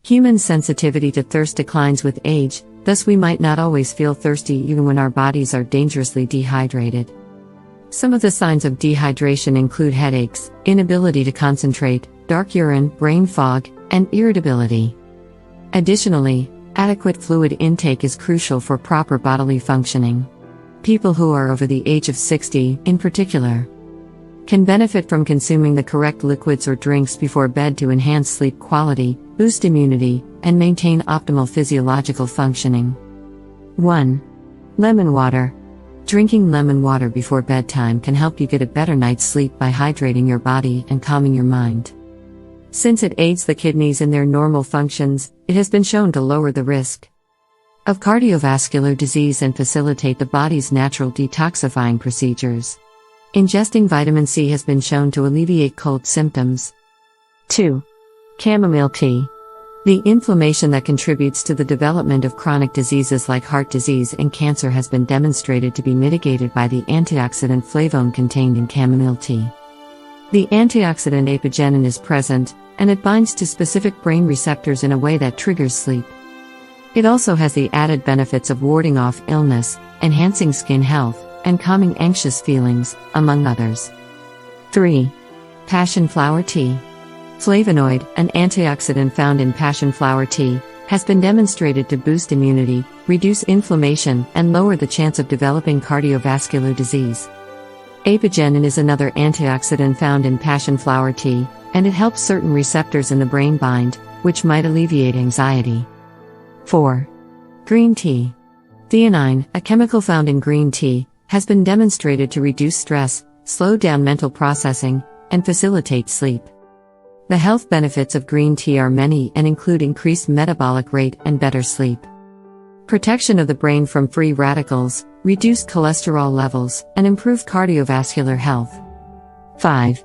Human sensitivity to thirst declines with age, thus we might not always feel thirsty even when our bodies are dangerously dehydrated. Some of the signs of dehydration include headaches, inability to concentrate, dark urine, brain fog, and irritability. Additionally, adequate fluid intake is crucial for proper bodily functioning. People who are over the age of 60, in particular, can benefit from consuming the correct liquids or drinks before bed to enhance sleep quality, boost immunity, and maintain optimal physiological functioning. 1. Lemon water. Drinking lemon water before bedtime can help you get a better night's sleep by hydrating your body and calming your mind. Since it aids the kidneys in their normal functions, it has been shown to lower the risk of cardiovascular disease and facilitate the body's natural detoxifying procedures. Ingesting vitamin C has been shown to alleviate cold symptoms. 2. Chamomile tea. The inflammation that contributes to the development of chronic diseases like heart disease and cancer has been demonstrated to be mitigated by the antioxidant flavone contained in chamomile tea. The antioxidant apigenin is present, and it binds to specific brain receptors in a way that triggers sleep. It also has the added benefits of warding off illness, enhancing skin health, and calming anxious feelings, among others. 3. Passion flower tea. Flavonoid, an antioxidant found in passion flower tea, has been demonstrated to boost immunity, reduce inflammation, and lower the chance of developing cardiovascular disease. Apigenin is another antioxidant found in passion flower tea, and it helps certain receptors in the brain bind, which might alleviate anxiety. 4. Green tea. Theanine, a chemical found in green tea, has been demonstrated to reduce stress, slow down mental processing, and facilitate sleep. The health benefits of green tea are many and include increased metabolic rate and better sleep, protection of the brain from free radicals, reduced cholesterol levels, and improved cardiovascular health. 5.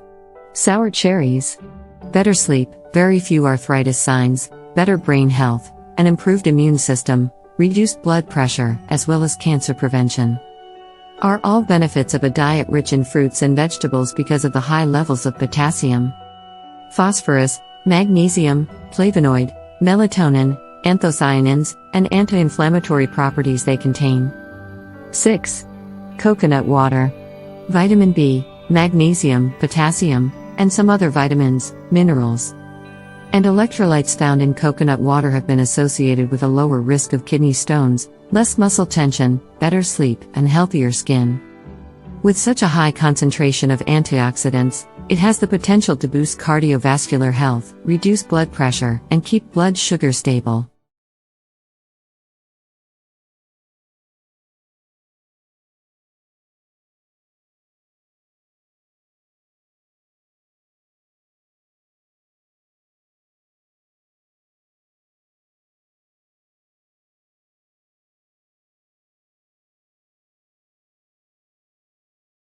Sour cherries. Better sleep, very few arthritis signs, better brain health, an improved immune system, reduced blood pressure, as well as cancer prevention are all benefits of a diet rich in fruits and vegetables because of the high levels of potassium, phosphorus, magnesium, flavonoid, melatonin, anthocyanins, and anti-inflammatory properties they contain. 6. Coconut water. Vitamin B, magnesium, potassium, and some other vitamins, minerals, and electrolytes found in coconut water have been associated with a lower risk of kidney stones, less muscle tension, better sleep, and healthier skin. With such a high concentration of antioxidants, it has the potential to boost cardiovascular health, reduce blood pressure, and keep blood sugar stable.